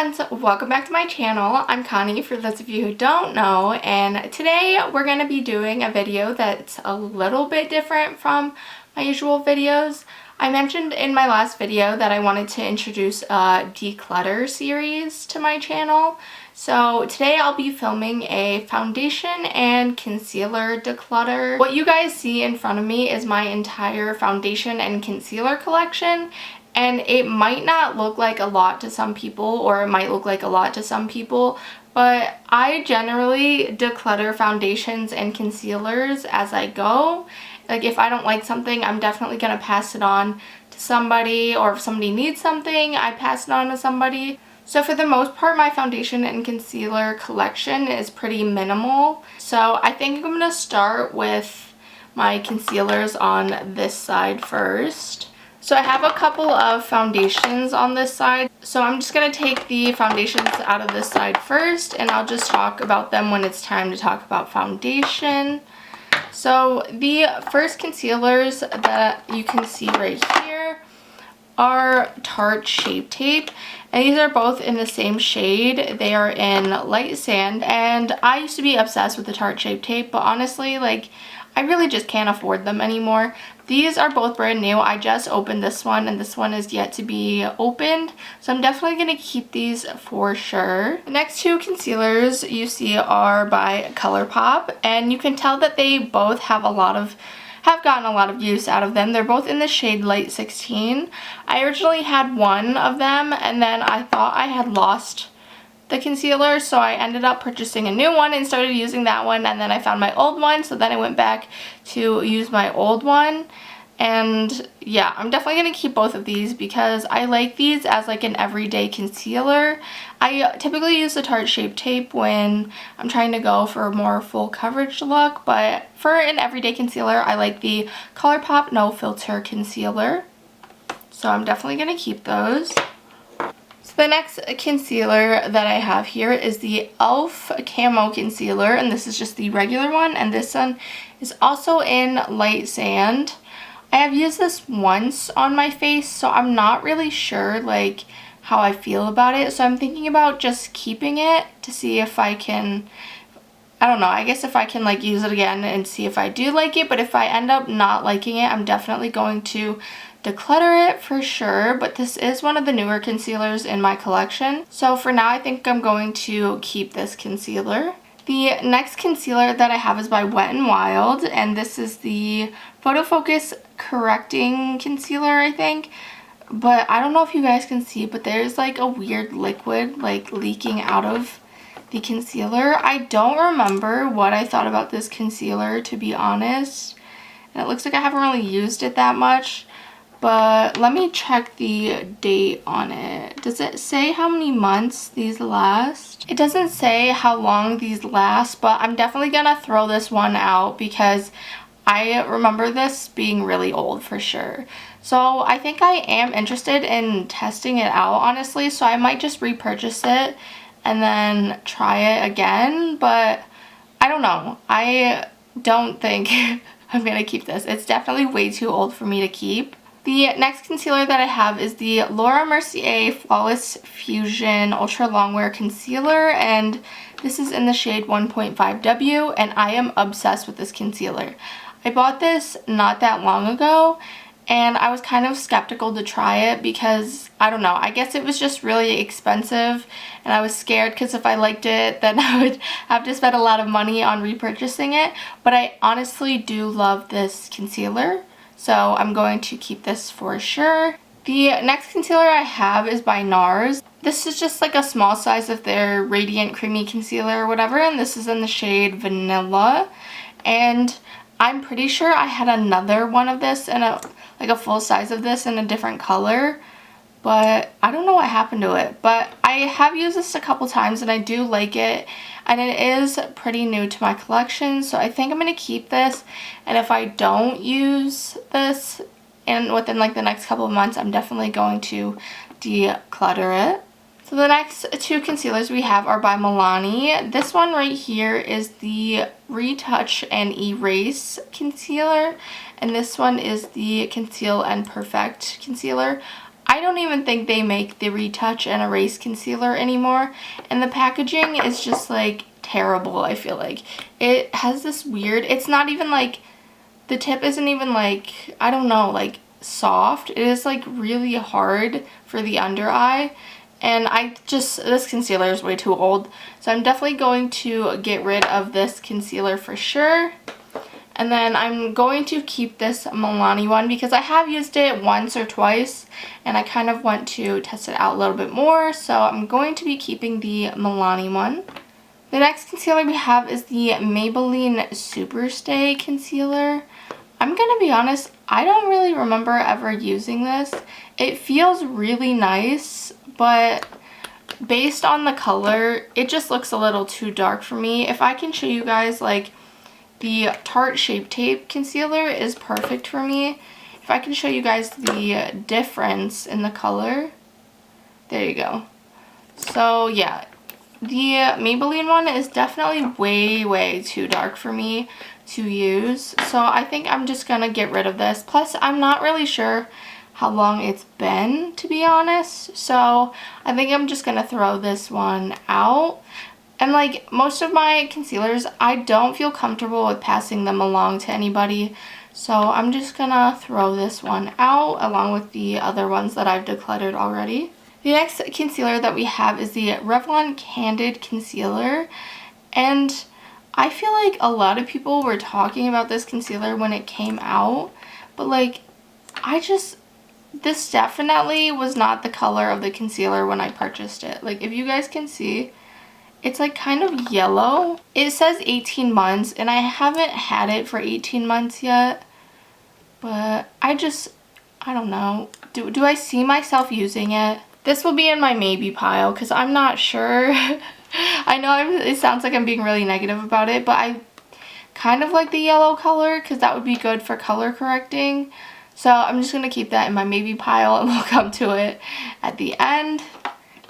friends, welcome back to my channel. I'm Connie, for those of you who don't know, and today we're going to be doing a video that's a little bit different from my usual videos. I mentioned in my last video that I wanted to introduce a declutter series to my channel. So today I'll be filming a foundation and concealer declutter. What you guys see in front of me is my entire foundation and concealer collection. And it might not look like a lot to some people, or it might look like a lot to some people, but I generally declutter foundations and concealers as I go. Like if I don't like something, I'm definitely going to pass it on to somebody, or if somebody needs something, I pass it on to somebody. So for the most part, my foundation and concealer collection is pretty minimal. So I think I'm going to start with my concealers on this side first. So I have a couple of foundations on this side, so I'm just going to take the foundations out of this side first, and I'll just talk about them when it's time to talk about foundation. So the first concealers that you can see right here are Tarte Shape Tape, and these are both in the same shade. They are in Light Sand, and I used to be obsessed with the Tarte Shape Tape, but honestly, like, I really just can't afford them anymore. These are both brand new. I just opened this one, and this one is yet to be opened, so I'm definitely going to keep these for sure. The next two concealers you see are by ColourPop, and you can tell that they both have gotten a lot of use out of them. They're both in the shade Light 16. I originally had one of them, and then I thought I had lost the concealer, so I ended up purchasing a new one and started using that one, and then I found my old one, so then I went back to use my old one. And yeah, I'm definitely going to keep both of these because I like these as like an everyday concealer. I typically use the Tarte Shape Tape when I'm trying to go for a more full coverage look, but for an everyday concealer, I like the ColourPop No Filter Concealer. So I'm definitely going to keep those. So the next concealer that I have here is the e.l.f. Camo Concealer, and this is just the regular one, and this one is also in Light Sand. I have used this once on my face, so I'm not really sure like how I feel about it, so I'm thinking about just keeping it to see if I can, I don't know, I guess if I can like use it again and see if I do like it. But if I end up not liking it, I'm definitely going to declutter it for sure. But this is one of the newer concealers in my collection, so for now I think I'm going to keep this concealer. The next concealer that I have is by Wet n Wild, and this is the Photo Focus Correcting Concealer, I think. But I don't know if you guys can see, but there's like a weird liquid like leaking out of the concealer. I don't remember what I thought about this concealer, to be honest. And it looks like I haven't really used it that much. But let me check the date on it. Does it say how many months these last? It doesn't say how long these last, but I'm definitely gonna throw this one out because I remember this being really old for sure. So I think I am interested in testing it out, honestly, so I might just repurchase it and then try it again, but I don't know. I don't think I'm gonna keep this. It's definitely way too old for me to keep. The next concealer that I have is the Laura Mercier Flawless Fusion Ultra Longwear Concealer, and this is in the shade 1.5W, and I am obsessed with this concealer. I bought this not that long ago, and I was kind of skeptical to try it because, I don't know, I guess it was just really expensive, and I was scared because if I liked it, then I would have to spend a lot of money on repurchasing it. But I honestly do love this concealer, so I'm going to keep this for sure. The next concealer I have is by NARS. This is just like a small size of their Radiant Creamy Concealer or whatever, and this is in the shade Vanilla. And I'm pretty sure I had another one of this in a full size of this in a different color, but I don't know what happened to it. But I have used this a couple times and I do like it, and it is pretty new to my collection, so I think I'm going to keep this. And if I don't use this within like the next couple of months, I'm definitely going to declutter it. So the next two concealers we have are by Milani. This one right here is the Retouch and Erase Concealer, and this one is the Conceal and Perfect Concealer. I don't even think they make the Retouch and Erase concealer anymore, and the packaging is just like terrible. I feel like it has this weird, it's not even like, the tip isn't even like, I don't know, like soft. It is like really hard for the under eye, and this concealer is way too old, so I'm definitely going to get rid of this concealer for sure. And then I'm going to keep this Milani one because I have used it once or twice and I kind of want to test it out a little bit more, so I'm going to be keeping the Milani one. The next concealer we have is the Maybelline Superstay concealer. I'm gonna be honest, I don't really remember ever using this. It feels really nice, but based on the color, it just looks a little too dark for me. If I can show you guys, like, the Tarte Shape Tape concealer is perfect for me. If I can show you guys the difference in the color. There you go. So yeah, the Maybelline one is definitely way too dark for me to use. So I think I'm just gonna get rid of this. Plus, I'm not really sure how long it's been, to be honest. So I think I'm just gonna throw this one out. And like most of my concealers, I don't feel comfortable with passing them along to anybody. So I'm just gonna throw this one out along with the other ones that I've decluttered already. The next concealer that we have is the Revlon Candid Concealer. And I feel like a lot of people were talking about this concealer when it came out. But like, this definitely was not the color of the concealer when I purchased it. Like, if you guys can see, it's like kind of yellow. It says 18 months and I haven't had it for 18 months yet. But I don't know. Do I see myself using it? This will be in my maybe pile because I'm not sure. I know it sounds like I'm being really negative about it, but I kind of like the yellow color because that would be good for color correcting. So I'm just going to keep that in my maybe pile and we'll come to it at the end.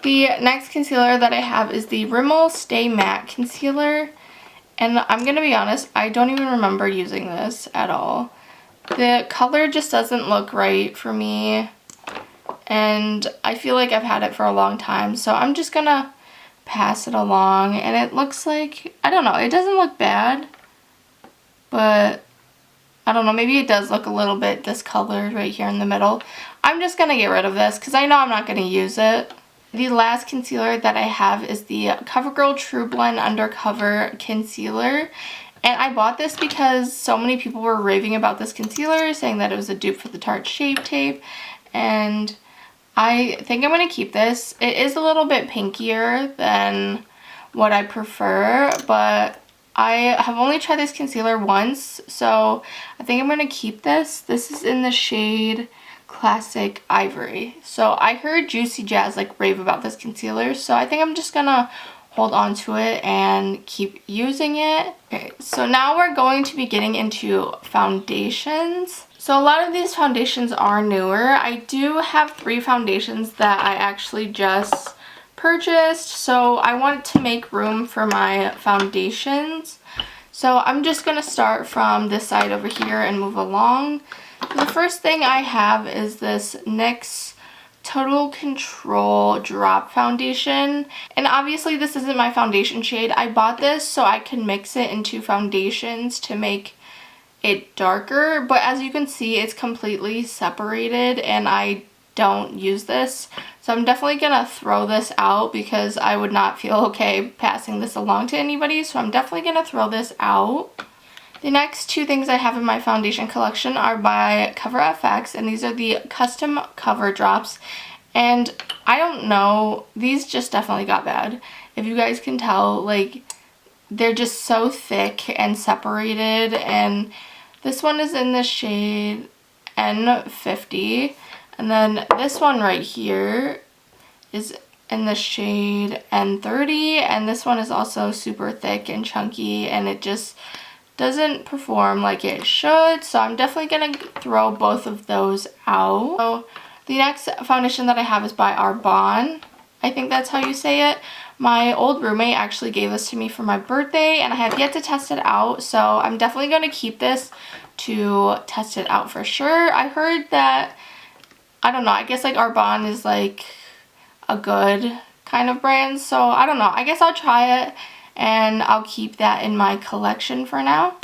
The next concealer that I have is the Rimmel Stay Matte Concealer. And I'm going to be honest, I don't even remember using this at all. The color just doesn't look right for me. And I feel like I've had it for a long time. So I'm just going to pass it along. And it looks like, I don't know, it doesn't look bad. But I don't know, maybe it does look a little bit discolored right here in the middle. I'm just going to get rid of this because I know I'm not going to use it. The last concealer that I have is the CoverGirl True Blend Undercover Concealer. And I bought this because so many people were raving about this concealer, saying that it was a dupe for the Tarte Shape Tape. And I think I'm going to keep this. It is a little bit pinkier than what I prefer, but I have only tried this concealer once, so I think I'm going to keep this. This is in the shade Classic Ivory. So I heard Juicy Jazz like rave about this concealer, so I think I'm just gonna hold on to it and keep using it. Okay, so now we're going to be getting into foundations. So a lot of these foundations are newer. I do have 3 foundations that I actually just purchased, so I want to make room for my foundations. So I'm just gonna start from this side over here and move along. The first thing I have is this NYX Total Control Drop Foundation. And obviously this isn't my foundation shade. I bought this so I can mix it into foundations to make it darker. But as you can see, it's completely separated and I don't use this. So I'm definitely gonna throw this out because I would not feel okay passing this along to anybody. So I'm definitely gonna throw this out. The next 2 things I have in my foundation collection are by CoverFX, and these are the Custom Cover Drops. And I don't know, these just definitely got bad. If you guys can tell, like, they're just so thick and separated. And this one is in the shade N50. And then this one right here is in the shade N30. And this one is also super thick and chunky, and it just doesn't perform like it should, so I'm definitely going to throw both of those out. So the next foundation that I have is by Arbonne. I think that's how you say it. My old roommate actually gave this to me for my birthday, and I have yet to test it out, so I'm definitely going to keep this to test it out for sure. I heard that I don't know, I guess like Arbonne is like a good kind of brand, so I don't know. I guess I'll try it and I'll keep that in my collection for now.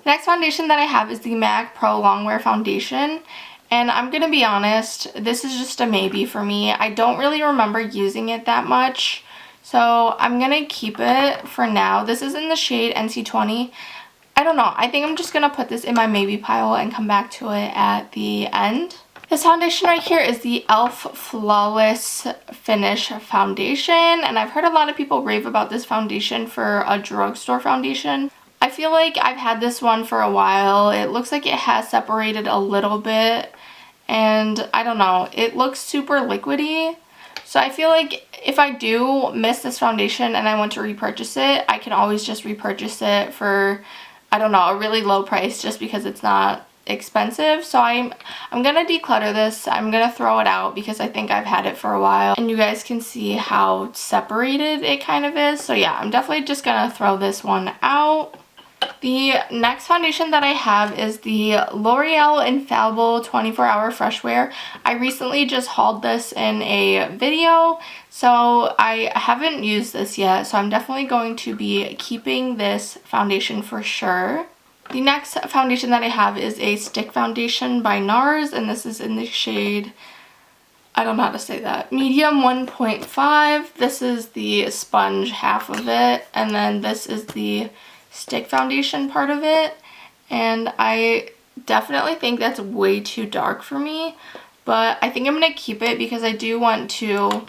Next foundation that I have is the MAC Pro Longwear Foundation, and I'm gonna be honest, this is just a maybe for me. I don't really remember using it that much, so I'm gonna keep it for now. This is in the shade NC20. I don't know, I think I'm just gonna put this in my maybe pile and come back to it at the end. This foundation right here is the e.l.f. Flawless Finish Foundation, and I've heard a lot of people rave about this foundation for a drugstore foundation. I feel like I've had this one for a while. It looks like it has separated a little bit, and I don't know, it looks super liquidy. So I feel like if I do miss this foundation and I want to repurchase it, I can always just repurchase it for, I don't know, a really low price just because it's not expensive. So I'm gonna declutter this. I'm gonna throw it out because I think I've had it for a while, and you guys can see how separated it kind of is. So yeah, I'm definitely just gonna throw this one out. The next foundation that I have is the L'Oreal Infallible 24-Hour Fresh Wear. I recently just hauled this in a video, so I haven't used this yet, so I'm definitely going to be keeping this foundation for sure. The next foundation that I have is a stick foundation by NARS, and this is in the shade, I don't know how to say that, medium 1.5. This is the sponge half of it, and then this is the stick foundation part of it, and I definitely think that's way too dark for me, but I think I'm going to keep it because I do want to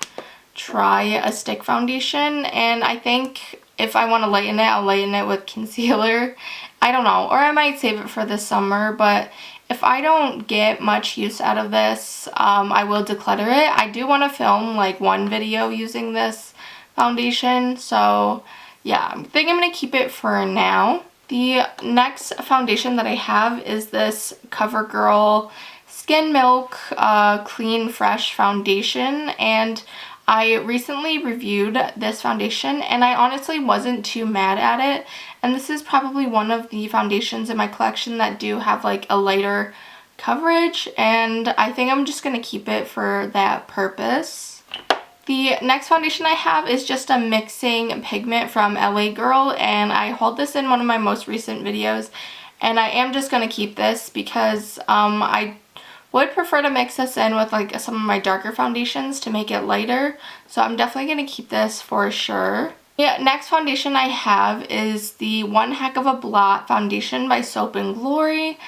try a stick foundation, and I think if I want to lighten it, I'll lighten it with concealer. I don't know, or I might save it for this summer, but if I don't get much use out of this, I will declutter it. I do want to film like one video using this foundation, so yeah, I think I'm going to keep it for now. The next foundation that I have is this CoverGirl Skin Milk Clean Fresh Foundation, and I recently reviewed this foundation and I honestly wasn't too mad at it, and this is probably one of the foundations in my collection that do have like a lighter coverage, and I think I'm just going to keep it for that purpose. The next foundation I have is just a mixing pigment from LA Girl, and I hauled this in one of my most recent videos, and I am just going to keep this because I would prefer to mix this in with like some of my darker foundations to make it lighter, so I'm definitely going to keep this for sure. The next foundation I have is the One Heck of a Blot foundation by Soap & Glory.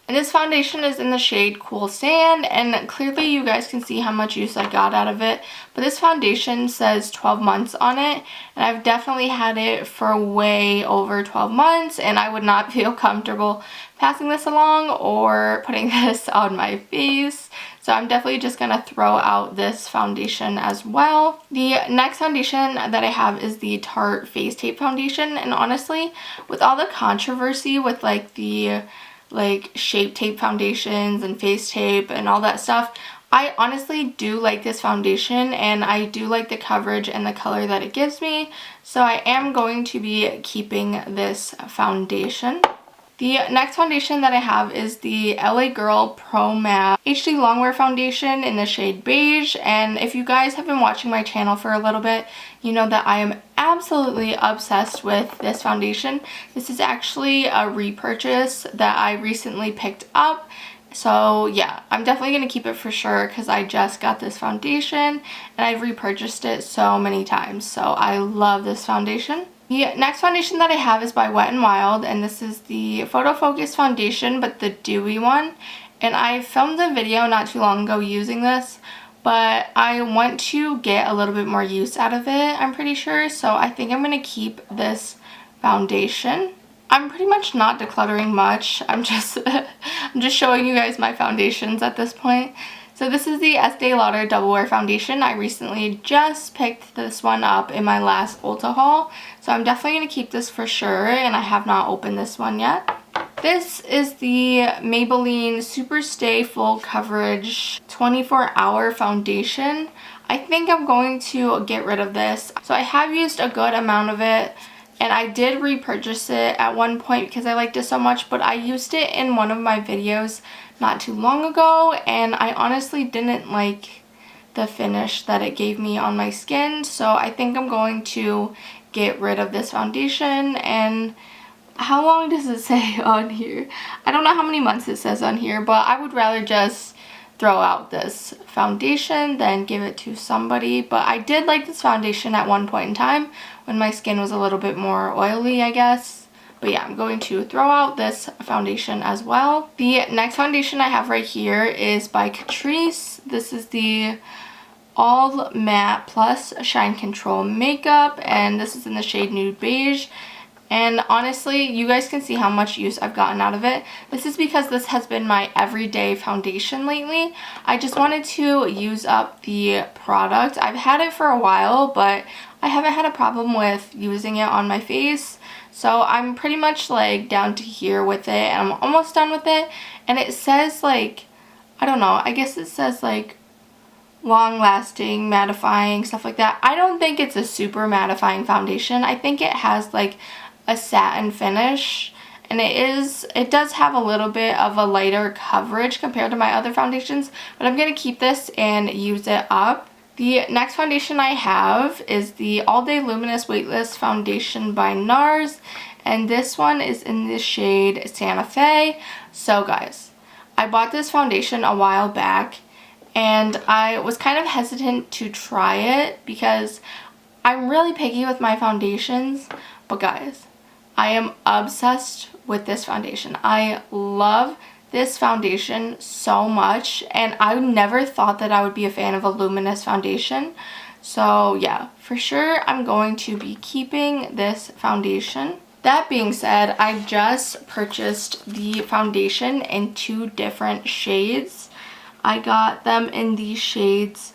And this foundation is in the shade Cool Sand, and clearly you guys can see how much use I got out of it. But this foundation says 12 months on it, and I've definitely had it for way over 12 months, and I would not feel comfortable passing this along or putting this on my face. So I'm definitely just going to throw out this foundation as well. The next foundation that I have is the Tarte Face Tape Foundation, and honestly, with all the controversy with like the Shape Tape foundations and face tape and all that stuff, I honestly do like this foundation, and I do like the coverage and the color that it gives me, so I am going to be keeping this foundation. The next foundation that I have is the LA Girl Pro Matte HD Longwear Foundation in the shade Beige, and if you guys have been watching my channel for a little bit, you know that I am absolutely obsessed with this foundation. This is actually a repurchase that I recently picked up, so yeah, I'm definitely going to keep it for sure because I just got this foundation and I've repurchased it so many times, so I love this foundation. The next foundation that I have is by Wet n Wild, and this is the Photo Focus foundation, but the dewy one. And I filmed a video not too long ago using this, but I want to get a little bit more use out of it, I'm pretty sure. So I think I'm going to keep this foundation. I'm pretty much not decluttering much. I'm just showing you guys my foundations at this point. So this is the Estee Lauder Double Wear Foundation. I recently just picked this one up in my last Ulta haul, so I'm definitely going to keep this for sure, and I have not opened this one yet. This is the Maybelline Super Stay Full Coverage 24-Hour Foundation. I think I'm going to get rid of this. So I have used a good amount of it, and I did repurchase it at one point because I liked it so much, but I used it in one of my videos not too long ago, and I honestly didn't like the finish that it gave me on my skin, so I think I'm going to get rid of this foundation. And how long does it say on here? I don't know how many months it says on here, but I would rather just throw out this foundation than give it to somebody. But I did like this foundation at one point in time when my skin was a little bit more oily, I guess. But yeah, I'm going to throw out this foundation as well. The next foundation I have right here is by Catrice. This is the All Matte Plus Shine Control Makeup, and this is in the shade Nude Beige. And honestly, you guys can see how much use I've gotten out of it. This is because this has been my everyday foundation lately. I just wanted to use up the product. I've had it for a while, but I haven't had a problem with using it on my face. So I'm pretty much like down to here with it, and I'm almost done with it. And it says like, I don't know, I guess it says like long lasting, mattifying, stuff like that. I don't think it's a super mattifying foundation. I think it has like a satin finish, and it does have a little bit of a lighter coverage compared to my other foundations, but I'm going to keep this and use it up. The next foundation I have is the All Day Luminous Weightless Foundation by NARS, and this one is in the shade Santa Fe. So guys, I bought this foundation a while back, and I was kind of hesitant to try it because I'm really picky with my foundations, but guys, I am obsessed with this foundation. I love this foundation so much, and I never thought that I would be a fan of a luminous foundation. So yeah, for sure I'm going to be keeping this foundation. That being said, I just purchased the foundation in 2 different shades. I got them in the shades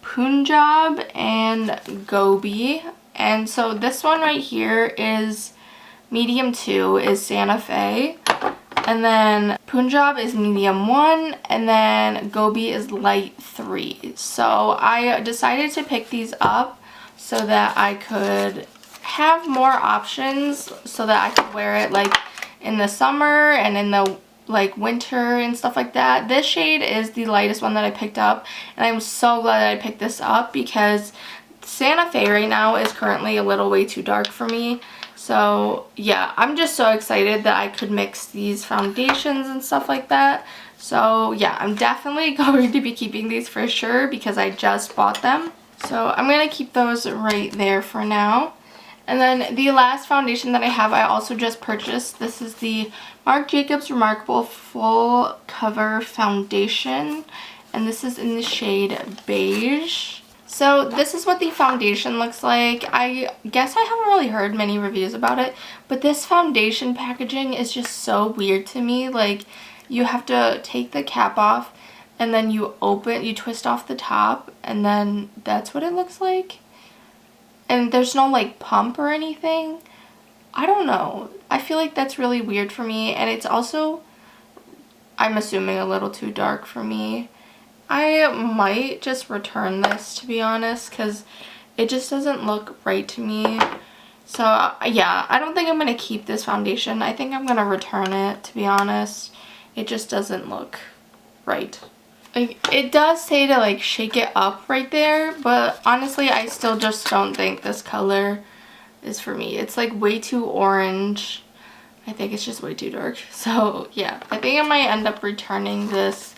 Punjab and Gobi. And so this one right here is medium 2, is Santa Fe. And then Punjab is medium 1, and then Gobi is light 3. So I decided to pick these up so that I could have more options, so that I could wear it like in the summer and in the like winter and stuff like that. This shade is the lightest one that I picked up, and I'm so glad that I picked this up because Santa Fe right now is currently a little way too dark for me. So yeah, I'm just so excited that I could mix these foundations and stuff like that. So yeah, I'm definitely going to be keeping these for sure because I just bought them. So I'm going to keep those right there for now. And then the last foundation that I have, I also just purchased. This is the Marc Jacobs Remarkable Full Cover Foundation, and this is in the shade Beige. So this is what the foundation looks like. I guess I haven't really heard many reviews about it, but this foundation packaging is just so weird to me. Like, you have to take the cap off, and then you twist off the top, and then that's what it looks like. And there's no like pump or anything. I don't know. I feel like that's really weird for me, and it's also, I'm assuming, a little too dark for me. I might just return this, to be honest, because it just doesn't look right to me. So yeah, I don't think I'm going to keep this foundation. I think I'm going to return it, to be honest. It just doesn't look right. Like, it does say to like shake it up right there, but honestly I still just don't think this color is for me. It's like way too orange. I think it's just way too dark. So yeah, I think I might end up returning this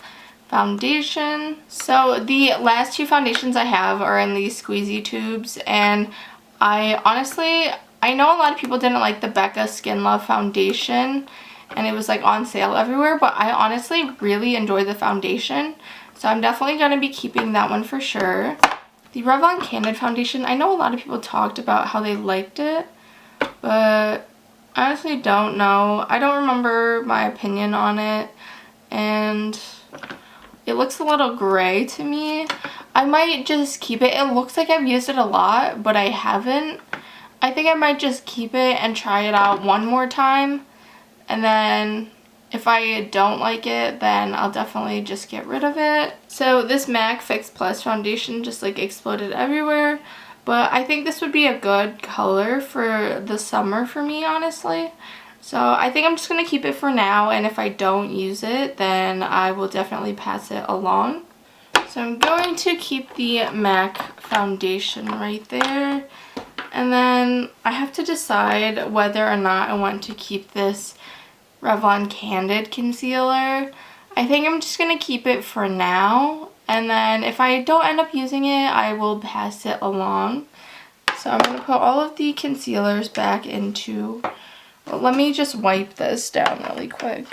foundation. So the last 2 foundations I have are in these squeezy tubes, and I know a lot of people didn't like the Becca Skin Love foundation, and it was like on sale everywhere, but I honestly really enjoy the foundation, so I'm definitely going to be keeping that one for sure. The Revlon Candid foundation, I know a lot of people talked about how they liked it, but I honestly don't know. I don't remember my opinion on it, and it looks a little gray to me. I might just keep it. It looks like I've used it a lot, but I haven't. I think I might just keep it and try it out one more time. And then if I don't like it, then I'll definitely just get rid of it. So this MAC Fix Plus foundation just like exploded everywhere. but I think this would be a good color for the summer for me, honestly. So I think I'm just going to keep it for now, and if I don't use it, then I will definitely pass it along. So I'm going to keep the MAC foundation right there. And then I have to decide whether or not I want to keep this Revlon Candid Concealer. I think I'm just going to keep it for now. And then if I don't end up using it, I will pass it along. So I'm going to put all of the concealers back into... Well, let me just wipe this down really quick.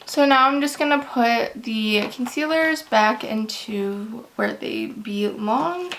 So now I'm just going to put the concealers back into where they belong.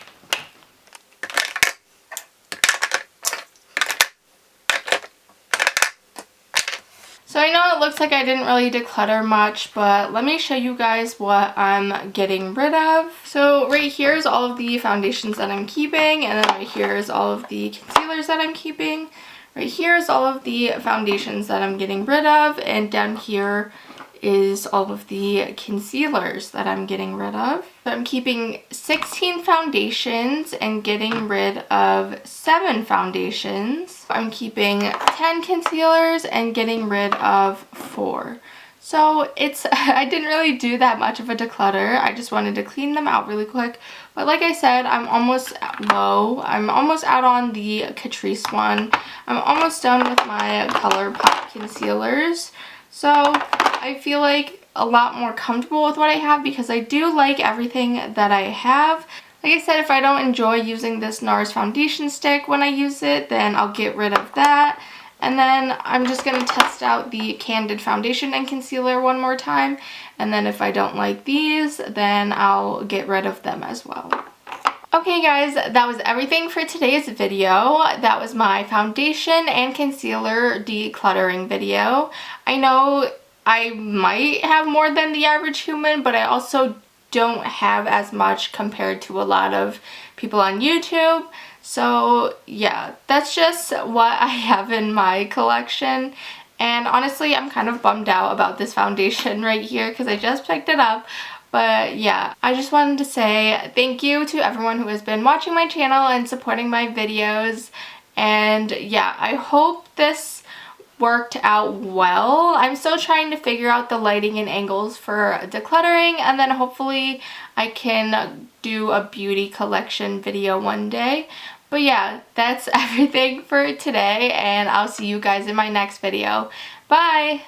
So I know it looks like I didn't really declutter much, but let me show you guys what I'm getting rid of. So right here is all of the foundations that I'm keeping, and then right here is all of the concealers that I'm keeping. Right here is all of the foundations that I'm getting rid of, and down here is all of the concealers that I'm getting rid of. So I'm keeping 16 foundations and getting rid of 7 foundations. I'm keeping 10 concealers and getting rid of 4. So I didn't really do that much of a declutter. I just wanted to clean them out really quick. But like I said, I'm almost low. I'm almost out on the Catrice one. I'm almost done with my ColourPop concealers. So I feel like a lot more comfortable with what I have because I do like everything that I have. Like I said, if I don't enjoy using this NARS foundation stick when I use it, then I'll get rid of that. And then I'm just going to test out the Candid foundation and concealer one more time. And then if I don't like these, then I'll get rid of them as well. Okay guys, that was everything for today's video. That was my foundation and concealer decluttering video. I know I might have more than the average human, but I also don't have as much compared to a lot of people on YouTube. So yeah, that's just what I have in my collection. And honestly, I'm kind of bummed out about this foundation right here because I just picked it up. But yeah, I just wanted to say thank you to everyone who has been watching my channel and supporting my videos. And yeah, I hope this worked out well. I'm still trying to figure out the lighting and angles for decluttering, and then hopefully I can do a beauty collection video one day. But yeah, that's everything for today, and I'll see you guys in my next video. Bye!